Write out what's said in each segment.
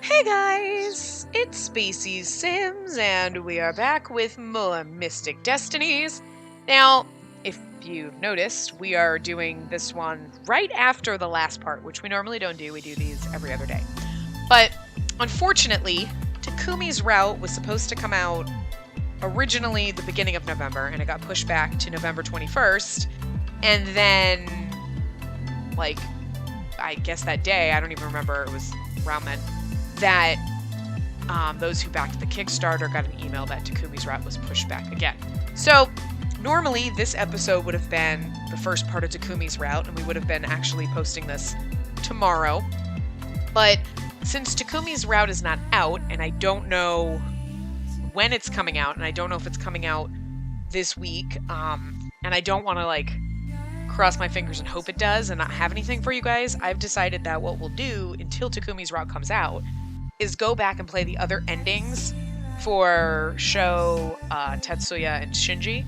Hey guys, it's Spacey Sims, and we are back with more Mystic Destinies. Now, if you've noticed, we are doing this one right after the last part, which we normally don't do. We do these every other day. But unfortunately, Takumi's route was supposed to come out originally the beginning of November, and it got pushed back to November 21st. And then, I guess that day, I don't even remember, it was around then, that those who backed the Kickstarter got an email that Takumi's route was pushed back again. So normally this episode would have been the first part of Takumi's route, and we would have been actually posting this tomorrow. But since Takumi's route is not out, and I don't know when it's coming out, and I don't know if it's coming out this week, and I don't want to cross my fingers and hope it does and not have anything for you guys, I've decided that what we'll do until Takumi's route comes out is go back and play the other endings for Sho, Tetsuya, and Shinji.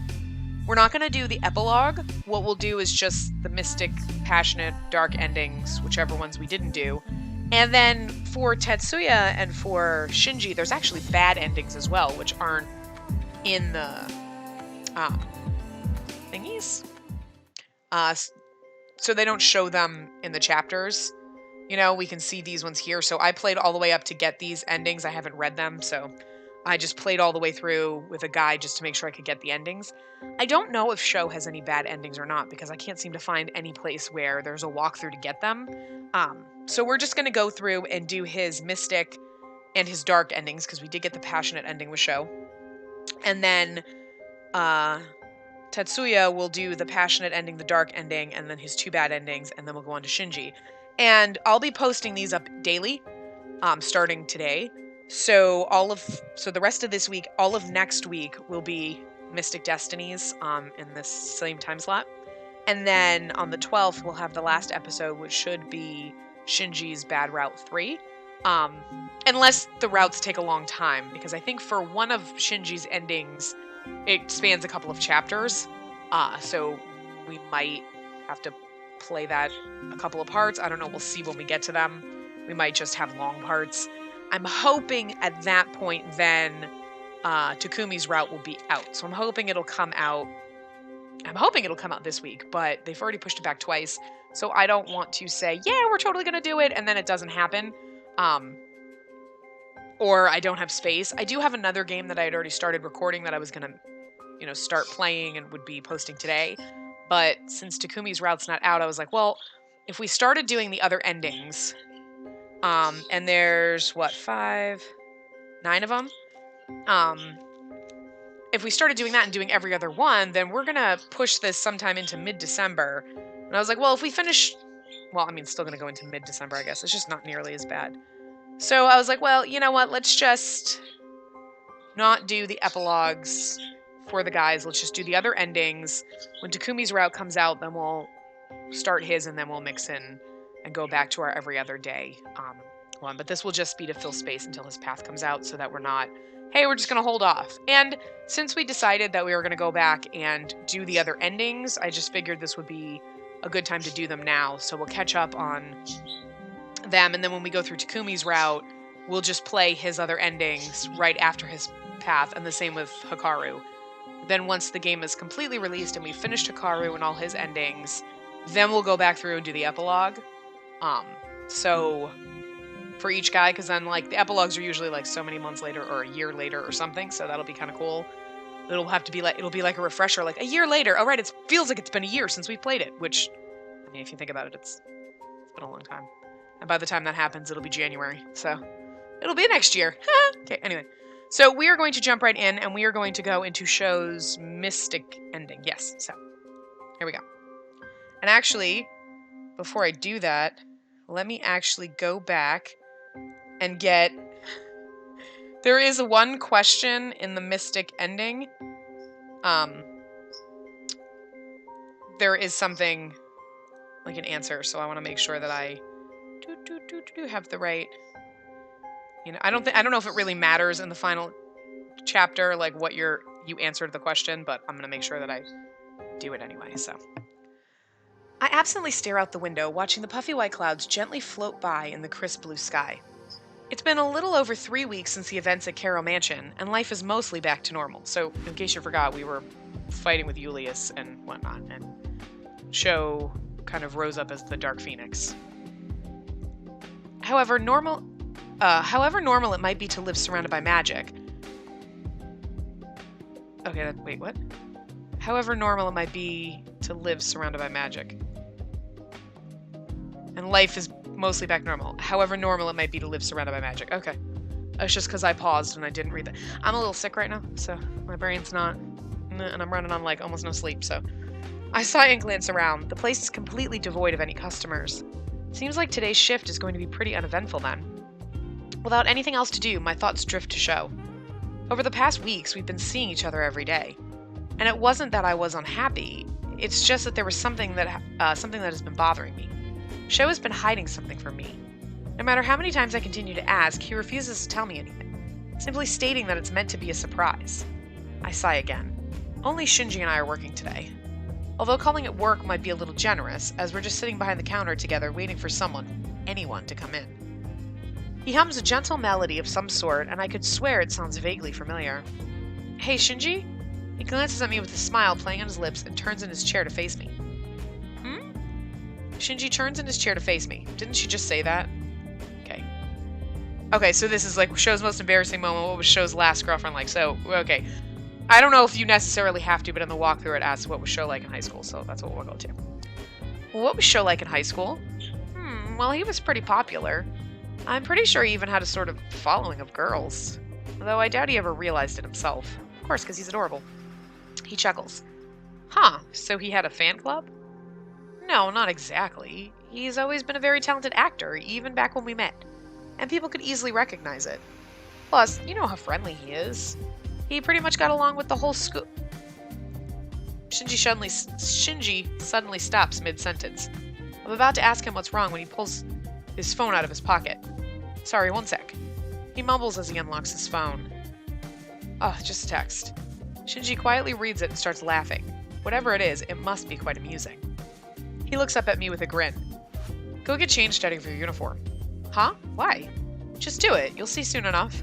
We're not going to do the epilogue. What we'll do is just the mystic, passionate, dark endings, whichever ones we didn't do. And then for Tetsuya and for Shinji, there's actually bad endings as well, which aren't in the thingies. So they don't show them in the chapters. You know, we can see these ones here. So I played all the way up to get these endings. I haven't read them, so I just played all the way through with a guide just to make sure I could get the endings. I don't know if Sho has any bad endings or not, because I can't seem to find any place where there's a walkthrough to get them. So we're just going to go through and do his mystic and his dark endings, because we did get the passionate ending with Sho. And then Tetsuya will do the passionate ending, the dark ending, and then his two bad endings, and then we'll go on to Shinji. And I'll be posting these up daily, starting today. So the rest of this week, all of next week will be Mystic Destinies in this same time slot. And then on the 12th, we'll have the last episode, which should be Shinji's Bad Route 3. Unless the routes take a long time, because I think for one of Shinji's endings, it spans a couple of chapters. So we might have to play that a couple of parts. I don't know. We'll see when we get to them. We might just have long parts. I'm hoping at that point then Takumi's route will be out. So I'm hoping it'll come out. I'm hoping it'll come out this week, but they've already pushed it back twice. So I don't want to say, yeah, we're totally going to do it, and then it doesn't happen. Or I don't have space. I do have another game that I had already started recording that I was going to, start playing and would be posting today. But since Takumi's route's not out, I was like, well, if we started doing the other endings, and there's, 9 of them? If we started doing that and doing every other one, then we're going to push this sometime into mid-December. And I was like, well, if we finish... Well, still going to go into mid-December, I guess. It's just not nearly as bad. So I was like, well, you know what? Let's just not do the epilogues for the guys. Let's just do the other endings. When Takumi's route comes out, then we'll start his, and then we'll mix in and go back to our every other day one. But this will just be to fill space until his path comes out, so that we're not, hey, we're just going to hold off. And since we decided that we were going to go back and do the other endings, I just figured this would be a good time to do them now. So we'll catch up on them, and then when we go through Takumi's route, we'll just play his other endings right after his path, and the same with Hikaru. Then once the game is completely released and we've finished Hikaru and all his endings, then we'll go back through and do the epilogue. So for each guy, because then the epilogues are usually so many months later or a year later or something, so that'll be kind of cool. It'll be like a refresher, a year later. Oh right, it feels like it's been a year since we played it, which, if you think about it, it's been a long time. And by the time that happens, it'll be January, so it'll be next year. Okay, anyway. So we are going to jump right in, and we are going to go into Sho's mystic ending. Yes, so here we go. And actually, before I do that, let me actually go back and get... There is one question in the mystic ending. There is something like an answer, so I want to make sure that I have the right... I don't know if it really matters in the final chapter, what you answered the question, but I'm going to make sure that I do it anyway, so. I absently stare out the window, watching the puffy white clouds gently float by in the crisp blue sky. It's been a little over 3 weeks since the events at Carroll Mansion, and life is mostly back to normal. So, in case you forgot, we were fighting with Julius and whatnot, and Sho kind of rose up as the Dark Phoenix. However normal it might be to live surrounded by magic. Okay, wait, what? However normal it might be to live surrounded by magic. And life is mostly back normal. However normal it might be to live surrounded by magic. Okay. It's just because I paused and I didn't read that. I'm a little sick right now, so my brain's not... And I'm running on, like, almost no sleep, so... I saw and glance around. The place is completely devoid of any customers. Seems like today's shift is going to be pretty uneventful then. Without anything else to do, my thoughts drift to Sho. Over the past weeks, we've been seeing each other every day. And it wasn't that I was unhappy. It's just that there was something that has been bothering me. Sho has been hiding something from me. No matter how many times I continue to ask, he refuses to tell me anything, simply stating that it's meant to be a surprise. I sigh again. Only Shinji and I are working today. Although calling it work might be a little generous, as we're just sitting behind the counter together waiting for anyone to come in. He hums a gentle melody of some sort, and I could swear it sounds vaguely familiar. Hey, Shinji? He glances at me with a smile playing on his lips and turns in his chair to face me. Shinji turns in his chair to face me. Didn't she just say that? Okay, so this is like Sho's most embarrassing moment. What was Sho's last girlfriend like? So, okay. I don't know if you necessarily have to, but in the walkthrough it asks what was Sho like in high school, so that's what we'll go to. Well, what was Sho like in high school? Well, he was pretty popular. I'm pretty sure he even had a sort of following of girls. Though I doubt he ever realized it himself. Of course, because he's adorable. He chuckles. Huh, so he had a fan club? No, not exactly. He's always been a very talented actor, even back when we met. And people could easily recognize it. Plus, you know how friendly he is. He pretty much got along with the whole school. Shinji suddenly stops mid-sentence. I'm about to ask him what's wrong when he pulls his phone out of his pocket. Sorry, one sec. He mumbles as he unlocks his phone. Oh, just a text. Shinji quietly reads it and starts laughing. Whatever it is, it must be quite amusing. He looks up at me with a grin. Go get changed out of your uniform. Huh? Why? Just do it. You'll see soon enough.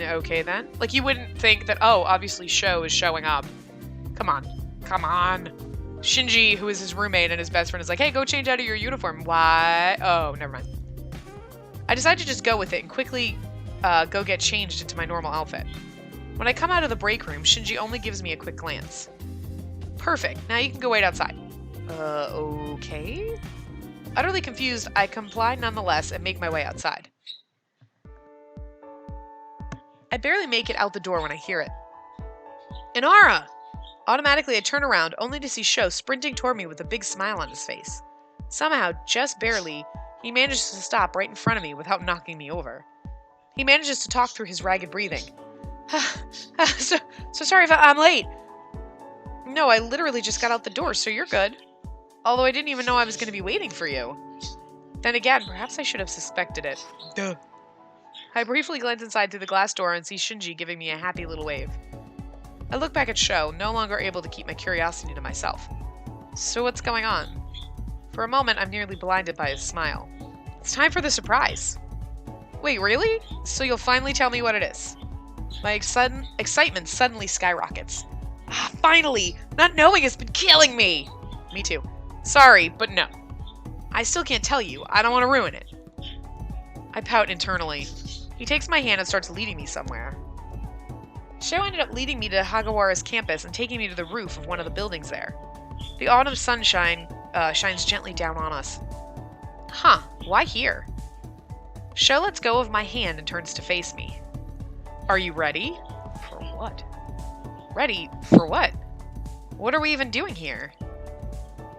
Okay then. Like, you wouldn't think that, oh, obviously Sho is showing up. Come on. Come on. Shinji, who is his roommate and his best friend, is like, hey, go change out of your uniform. Why? Oh, never mind. I decide to just go with it and quickly go get changed into my normal outfit. When I come out of the break room, Shinji only gives me a quick glance. Perfect. Now you can go wait outside. Okay? Utterly confused, I comply nonetheless and make my way outside. I barely make it out the door when I hear it. Inara! Automatically, I turn around, only to see Sho sprinting toward me with a big smile on his face. Somehow, just barely, he manages to stop right in front of me without knocking me over. He manages to talk through his ragged breathing. So sorry if I'm late. No, I literally just got out the door, so you're good. Although I didn't even know I was going to be waiting for you. Then again, perhaps I should have suspected it. Duh. I briefly glance inside through the glass door and see Shinji giving me a happy little wave. I look back at Sho, no longer able to keep my curiosity to myself. So what's going on? For a moment, I'm nearly blinded by his smile. It's time for the surprise. Wait, really? So you'll finally tell me what it is? My excitement suddenly skyrockets. Ah, finally! Not knowing has been killing me! Me too. Sorry, but no. I still can't tell you. I don't want to ruin it. I pout internally. He takes my hand and starts leading me somewhere. Sho ended up leading me to Hagawara's campus and taking me to the roof of one of the buildings there. The autumn sunshine shines gently down on us. Huh, why here? Sho lets go of my hand and turns to face me. Are you ready? For what? Ready? For what? What are we even doing here?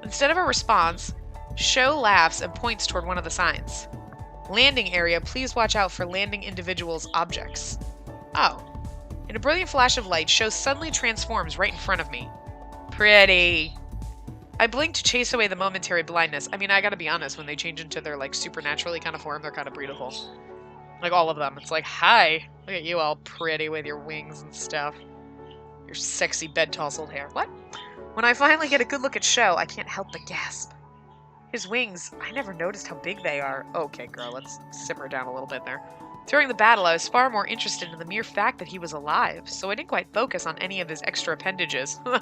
Instead of a response, Sho laughs and points toward one of the signs. Landing area, please watch out for landing individuals' objects. Oh. In a brilliant flash of light, Sho suddenly transforms right in front of me. Pretty. I blink to chase away the momentary blindness. I mean, I gotta be honest, when they change into their, like, supernaturally kind of form, they're kind of beautiful. Like, all of them. It's like, hi, look at you all pretty with your wings and stuff. Your sexy bed-tousled hair. What? When I finally get a good look at Sho, I can't help but gasp. His wings, I never noticed how big they are. Okay, girl, let's simmer down a little bit there. During the battle, I was far more interested in the mere fact that he was alive, so I didn't quite focus on any of his extra appendages. Leave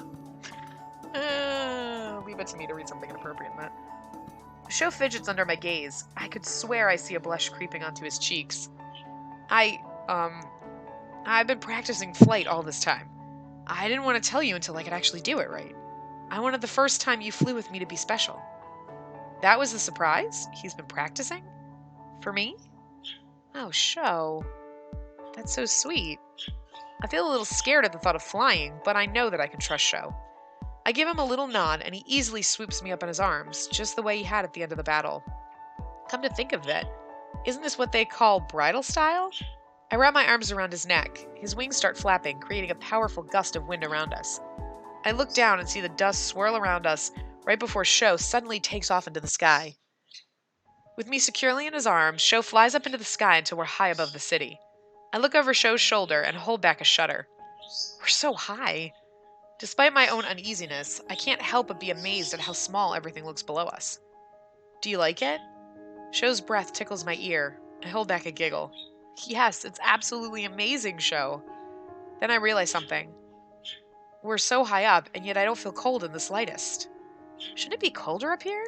it to me to read something inappropriate in that. The show fidgets under my gaze. I could swear I see a blush creeping onto his cheeks. I've been practicing flight all this time. I didn't want to tell you until I could actually do it right. I wanted the first time you flew with me to be special. That was the surprise? He's been practicing? For me? Oh, show. That's so sweet. I feel a little scared at the thought of flying, but I know that I can trust Show. I give him a little nod, and he easily swoops me up in his arms, just the way he had at the end of the battle. Come to think of it, isn't this what they call bridal style? I wrap my arms around his neck. His wings start flapping, creating a powerful gust of wind around us. I look down and see the dust swirl around us right before Show suddenly takes off into the sky. With me securely in his arms, Show flies up into the sky until we're high above the city. I look over Show's shoulder and hold back a shudder. We're so high. Despite my own uneasiness, I can't help but be amazed at how small everything looks below us. Do you like it? Show's breath tickles my ear. I hold back a giggle. Yes, it's absolutely amazing, Show. Then I realize something. We're so high up, and yet I don't feel cold in the slightest. Shouldn't it be colder up here?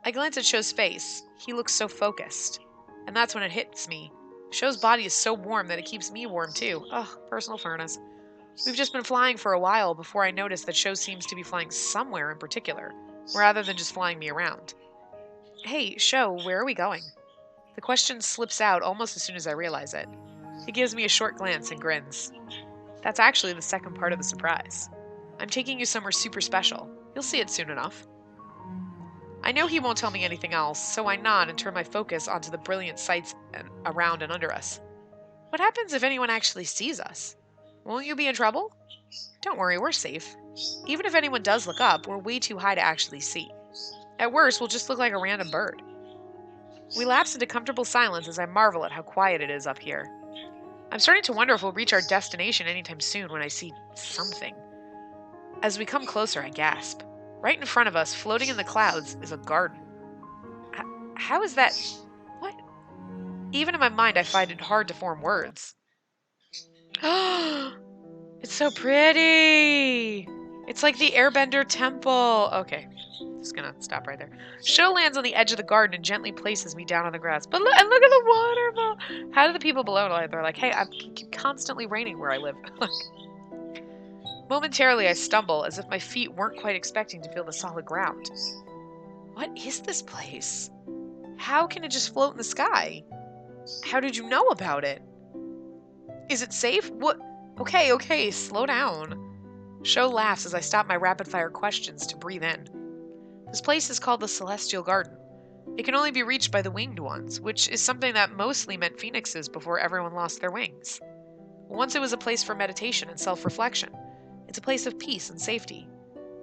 I glance at Show's face. He looks so focused. And that's when it hits me. Show's body is so warm that it keeps me warm too. Ugh, personal furnace. We've just been flying for a while before I notice that Show seems to be flying somewhere in particular, rather than just flying me around. Hey, Show, where are we going? The question slips out almost as soon as I realize it. He gives me a short glance and grins. That's actually the second part of the surprise. I'm taking you somewhere super special. You'll see it soon enough. I know he won't tell me anything else, so I nod and turn my focus onto the brilliant sights around and under us. What happens if anyone actually sees us? Won't you be in trouble? Don't worry, we're safe. Even if anyone does look up, we're way too high to actually see. At worst, we'll just look like a random bird. We lapse into comfortable silence as I marvel at how quiet it is up here. I'm starting to wonder if we'll reach our destination anytime soon when I see something. As we come closer, I gasp. Right in front of us, floating in the clouds, is a garden. How is that? What? Even in my mind, I find it hard to form words. It's so pretty! It's like the Airbender temple. Okay, just gonna stop right there. Show lands on the edge of the garden and gently places me down on the grass. But look at the waterfall! How do the people below know? They're like, hey, I'm constantly raining where I live. Momentarily, I stumble, as if my feet weren't quite expecting to feel the solid ground. What is this place? How can it just float in the sky? How did you know about it? Is it safe? What? Okay, slow down. Show laughs as I stop my rapid-fire questions to breathe in. This place is called the Celestial Garden. It can only be reached by the winged ones, which is something that mostly meant phoenixes before everyone lost their wings. Once it was a place for meditation and self-reflection. It's a place of peace and safety.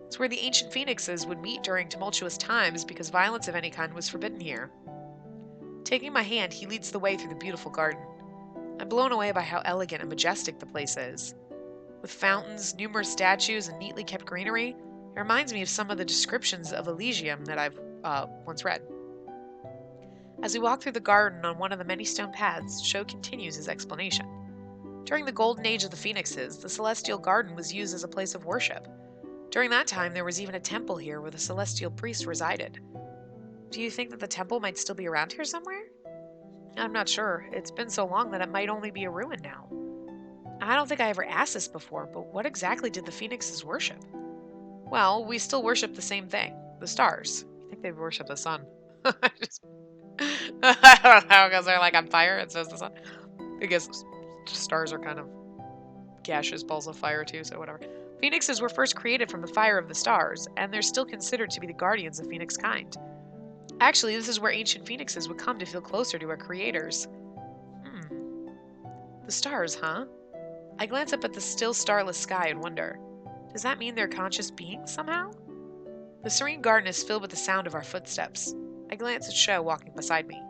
It's where the ancient phoenixes would meet during tumultuous times because violence of any kind was forbidden here. Taking my hand, he leads the way through the beautiful garden. I'm blown away by how elegant and majestic the place is. With fountains, numerous statues, and neatly kept greenery, it reminds me of some of the descriptions of Elysium that I've once read. As we walk through the garden on one of the many stone paths, Show continues his explanation. During the golden age of the phoenixes, the Celestial Garden was used as a place of worship. During that time, there was even a temple here where the celestial priests resided. Do you think that the temple might still be around here somewhere? I'm not sure. It's been so long that it might only be a ruin now. I don't think I ever asked this before, but what exactly did the phoenixes worship? Well, we still worship the same thing, the stars. I think they worship the sun. I don't know, because they're like on fire, and so is the sun. I guess stars are kind of gaseous balls of fire too, so whatever. Phoenixes were first created from the fire of the stars, and they're still considered to be the guardians of phoenix kind. Actually, this is where ancient phoenixes would come to feel closer to our creators. The stars, huh? I glance up at the still starless sky and wonder, does that mean they're conscious beings somehow? The serene garden is filled with the sound of our footsteps. I glance at Show walking beside me.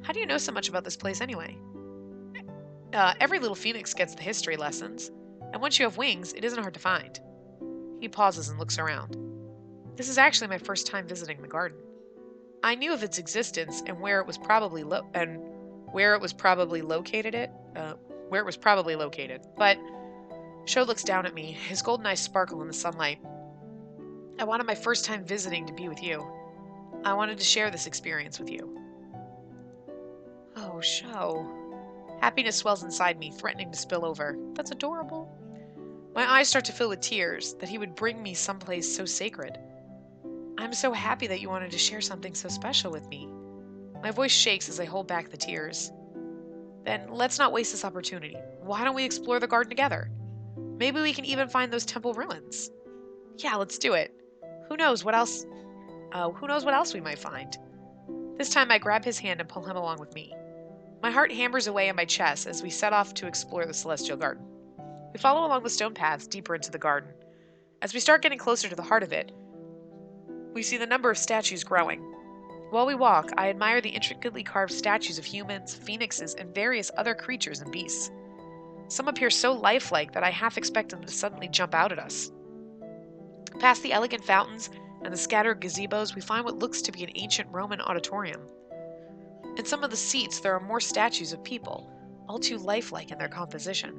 How do you know so much about this place anyway? Every little phoenix gets the history lessons, and once you have wings, it isn't hard to find. He pauses and looks around. This is actually my first time visiting the garden. I knew of its existence and where it was probably located. But Sho looks down at me. His golden eyes sparkle in the sunlight. I wanted my first time visiting to be with you. I wanted to share this experience with you. Oh, Sho. Happiness swells inside me, threatening to spill over. That's adorable. My eyes start to fill with tears that he would bring me someplace so sacred. I'm so happy that you wanted to share something so special with me. My voice shakes as I hold back the tears. Then let's not waste this opportunity. Why don't we explore the garden together? Maybe we can even find those temple ruins. Yeah, let's do it. Who knows what else? Who knows what else we might find? This time I grab his hand and pull him along with me. My heart hammers away in my chest as we set off to explore the celestial garden. We follow along the stone paths deeper into the garden. As we start getting closer to the heart of it, we see the number of statues growing. While we walk, I admire the intricately carved statues of humans, phoenixes, and various other creatures and beasts. Some appear so lifelike that I half expect them to suddenly jump out at us. Past the elegant fountains and the scattered gazebos, we find what looks to be an ancient Roman auditorium. In some of the seats, there are more statues of people, all too lifelike in their composition.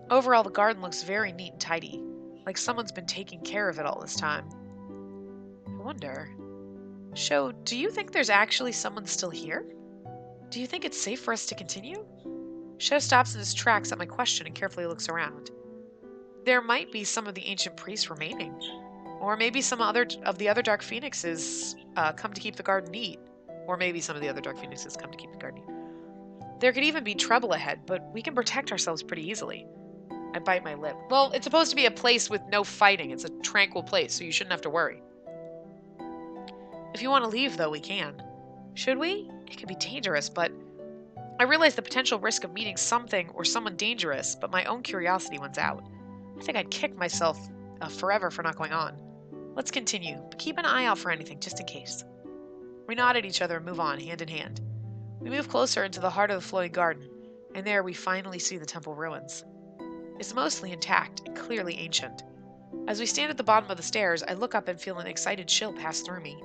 Overall, the garden looks very neat and tidy, like someone's been taking care of it all this time. I wonder, Sho, do you think there's actually someone still here? Do you think it's safe for us to continue? Sho stops in his tracks at my question and carefully looks around. There might be some of the ancient priests remaining, or maybe some other of the other dark phoenixes come to keep the garden neat. There could even be trouble ahead, but we can protect ourselves pretty easily. I bite my lip. Well, it's supposed to be a place with no fighting. It's a tranquil place, so you shouldn't have to worry. If you want to leave, though, we can. Should we? It could be dangerous, but I realize the potential risk of meeting something or someone dangerous, but my own curiosity wins out. I think I'd kick myself forever for not going on. Let's continue, but keep an eye out for anything, just in case. We nod at each other and move on, hand in hand. We move closer into the heart of the floating garden, and there we finally see the temple ruins. It's mostly intact and clearly ancient. As we stand at the bottom of the stairs, I look up and feel an excited chill pass through me.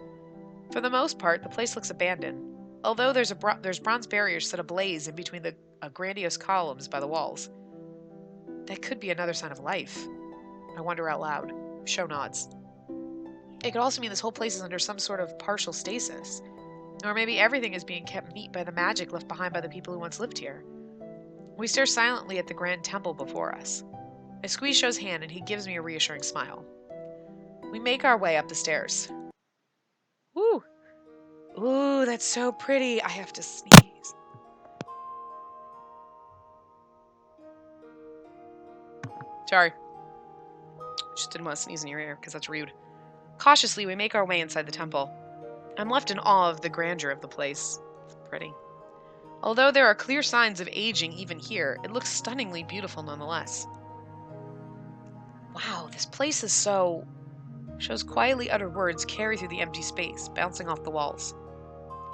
For the most part, the place looks abandoned, although there's bronze barriers set ablaze in between the grandiose columns by the walls. That could be another sign of life. I wonder out loud. Sho nods. It could also mean this whole place is under some sort of partial stasis. Or maybe everything is being kept neat by the magic left behind by the people who once lived here. We stare silently at the grand temple before us. I squeeze Sho's hand and he gives me a reassuring smile. We make our way up the stairs. Woo! Ooh, that's so pretty. I have to sneeze. Sorry. Just didn't want to sneeze in your ear because that's rude. Cautiously, we make our way inside the temple. I'm left in awe of the grandeur of the place. It's pretty. Although there are clear signs of aging even here, it looks stunningly beautiful nonetheless. Wow, this place is so... Sho's quietly uttered words carry through the empty space, bouncing off the walls.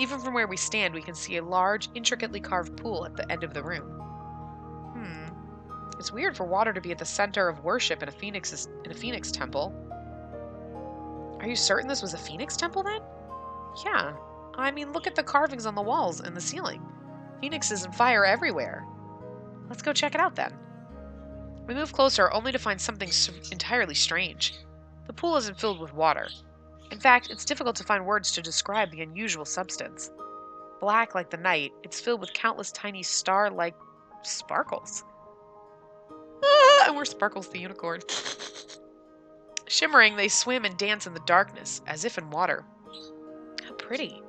Even from where we stand, we can see a large, intricately carved pool at the end of the room. It's weird for water to be at the center of worship in a phoenix temple. Are you certain this was a phoenix temple then? Yeah. I mean, look at the carvings on the walls and the ceiling. Phoenixes and fire everywhere. Let's go check it out then. We move closer only to find something entirely strange. The pool isn't filled with water. In fact, it's difficult to find words to describe the unusual substance. Black like the night, it's filled with countless tiny star-like sparkles. And we're Sparkles the unicorn. Shimmering, they swim and dance in the darkness, as if in water. How pretty.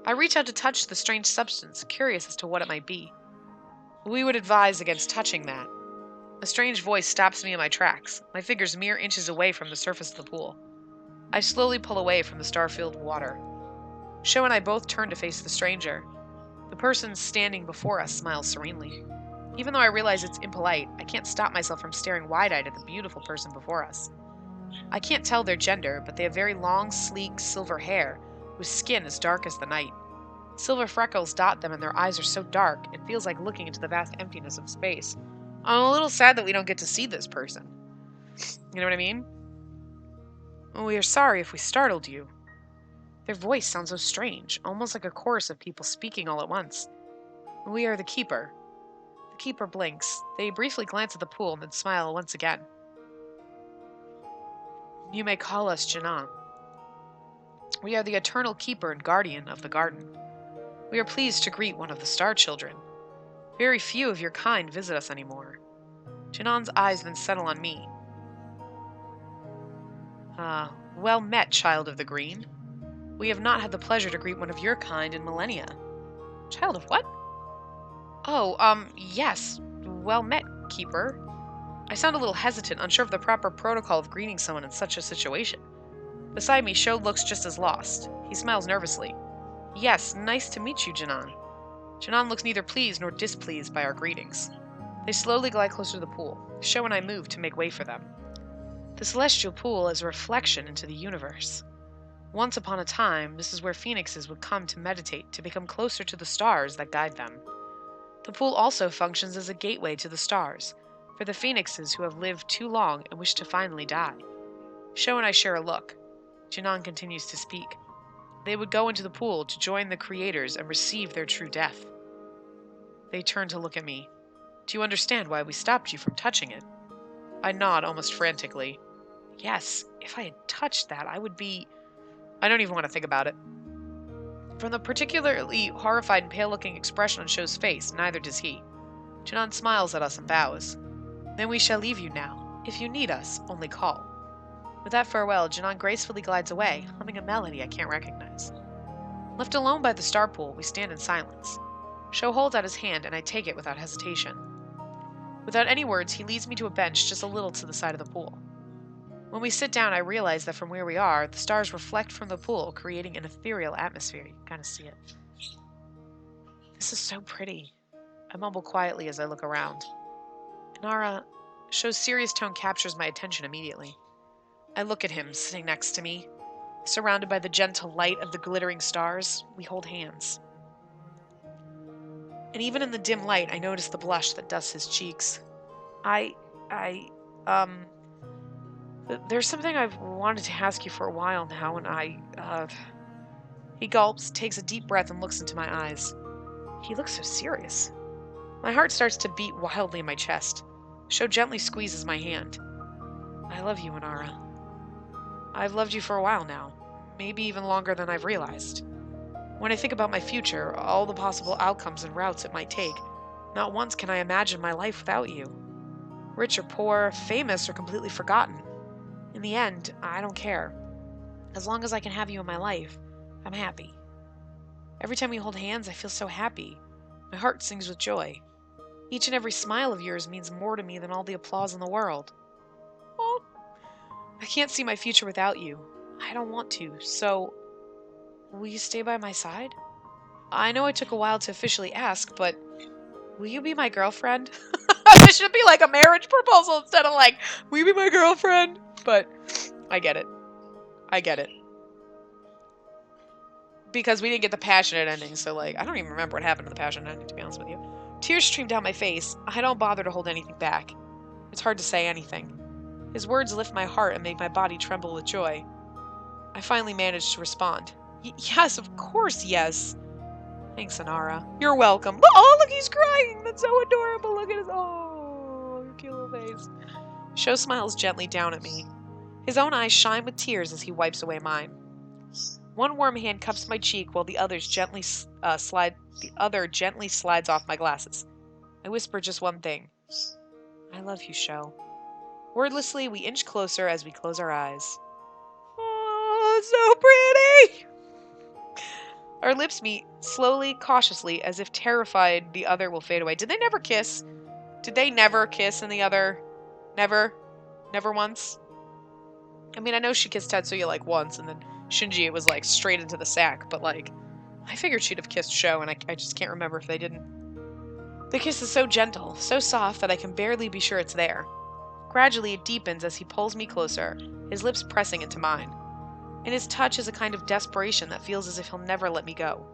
I reach out to touch the strange substance, curious as to what it might be. We would advise against touching that. A strange voice stops me in my tracks, my fingers mere inches away from the surface of the pool. I slowly pull away from the star-filled water. Sho and I both turn to face the stranger. The person standing before us smiles serenely. Even though I realize it's impolite, I can't stop myself from staring wide-eyed at the beautiful person before us. I can't tell their gender, but they have very long, sleek, silver hair, with skin as dark as the night. Silver freckles dot them and their eyes are so dark, it feels like looking into the vast emptiness of space. I'm a little sad that we don't get to see this person. You know what I mean? We are sorry if we startled you. Their voice sounds so strange, almost like a chorus of people speaking all at once. We are the Keeper. The Keeper blinks. They briefly glance at the pool and then smile once again. You may call us Janan. We are the eternal keeper and guardian of the garden. We are pleased to greet one of the Star Children. Very few of your kind visit us anymore. Janan's eyes then settle on me. Well met, Child of the Green. We have not had the pleasure to greet one of your kind in millennia. Child of what? Oh, yes. Well met, Keeper. I sound a little hesitant, unsure of the proper protocol of greeting someone in such a situation. Beside me, Sho looks just as lost. He smiles nervously. Yes, nice to meet you, Janan. Janan looks neither pleased nor displeased by our greetings. They slowly glide closer to the pool. Sho and I move to make way for them. The celestial pool is a reflection into the universe. Once upon a time, this is where phoenixes would come to meditate, to become closer to the stars that guide them. The pool also functions as a gateway to the stars, for the phoenixes who have lived too long and wish to finally die. Sho and I share a look. Janan continues to speak. They would go into the pool to join the creators and receive their true death. They turn to look at me. Do you understand why we stopped you from touching it? I nod almost frantically. Yes, if I had touched that, I would be... I don't even want to think about it. From the particularly horrified and pale-looking expression on Sho's face, neither does he. Janan smiles at us and bows. Then we shall leave you now. If you need us, only call. With that farewell, Janan gracefully glides away, humming a melody I can't recognize. Left alone by the star pool, we stand in silence. Sho holds out his hand, and I take it without hesitation. Without any words, he leads me to a bench just a little to the side of the pool. When we sit down, I realize that from where we are, the stars reflect from the pool, creating an ethereal atmosphere. You can kind of see it. This is so pretty. I mumble quietly as I look around. Inara, Sho's serious tone captures my attention immediately. I look at him, sitting next to me. Surrounded by the gentle light of the glittering stars, we hold hands. And even in the dim light, I notice the blush that dusts his cheeks. There's something I've wanted to ask you for a while now, and He gulps, takes a deep breath, and looks into my eyes. He looks so serious. My heart starts to beat wildly in my chest. Sho gently squeezes my hand. I love you, Inara. I've loved you for a while now, maybe even longer than I've realized. When I think about my future, all the possible outcomes and routes it might take, not once can I imagine my life without you. Rich or poor, famous or completely forgotten. In the end, I don't care. As long as I can have you in my life, I'm happy. Every time we hold hands, I feel so happy. My heart sings with joy. Each and every smile of yours means more to me than all the applause in the world. Oh, I can't see my future without you. I don't want to, so... Will you stay by my side? I know it took a while to officially ask, but... Will you be my girlfriend? This should be like a marriage proposal instead of like, will you be my girlfriend? But I get it. I get it. Because we didn't get the passionate ending, so like, I don't even remember what happened in the passionate ending, to be honest with you. Tears stream down my face. I don't bother to hold anything back. It's hard to say anything. His words lift my heart and make my body tremble with joy. I finally manage to respond. Yes, of course, yes. Thanks, Inara. You're welcome. Oh, look, he's crying. That's so adorable. Look at his... Oh, your cute little face. Sho smiles gently down at me. His own eyes shine with tears as he wipes away mine. One warm hand cups my cheek while the other gently slides off my glasses. I whisper just one thing. I love you, Sho. Wordlessly, we inch closer as we close our eyes. Oh, so pretty! Our lips meet, slowly, cautiously, as if terrified the other will fade away. Did they never kiss? Did they never kiss in the other? Never? Never once? I mean, I know she kissed Tetsuya like once, and then Shinji, it was like straight into the sack, but like, I figured she'd have kissed Sho, and I just can't remember if they didn't. The kiss is so gentle, so soft that I can barely be sure it's there. Gradually, it deepens as he pulls me closer, his lips pressing into mine. In his touch is a kind of desperation that feels as if he'll never let me go.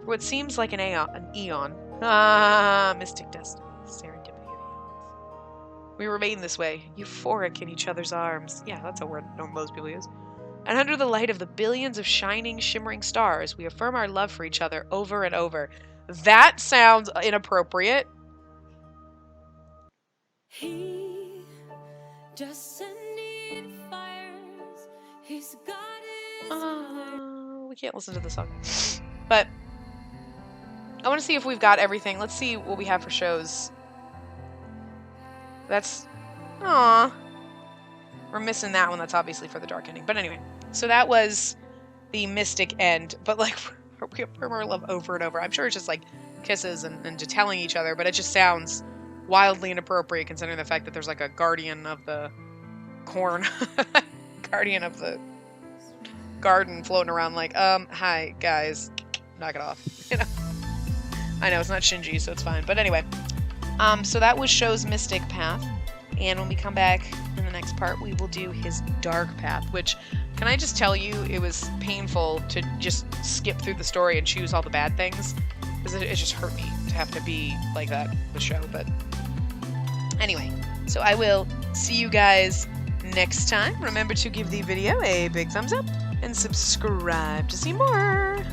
For what seems like an eon, mystic destiny, serendipity of Aeons. We remain this way, euphoric in each other's arms. Yeah, that's a word most people use. And under the light of the billions of shining, shimmering stars, we affirm our love for each other over and over. That sounds inappropriate. He just needed fires. He's got his We can't listen to the song. But I want to see if we've got everything. Let's see what we have for shows. That's... Aww. We're missing that one. That's obviously for the dark ending. But anyway, so that was the mystic end. But like, we affirm our love over and over. I'm sure it's just like kisses and just telling each other, but it just sounds wildly inappropriate considering the fact that there's like a guardian of the corn, guardian of the garden floating around like, hi guys, knock it off. You know, I know it's not Shinji, so it's fine. But anyway, so that was Shou's mystic path. And when we come back in the next part, we will do his dark path, which, can I just tell you, it was painful to just skip through the story and choose all the bad things, because it just hurt me to have to be like that with Show. But anyway, so I will see you guys next time. Remember to give the video a big thumbs up and subscribe to see more.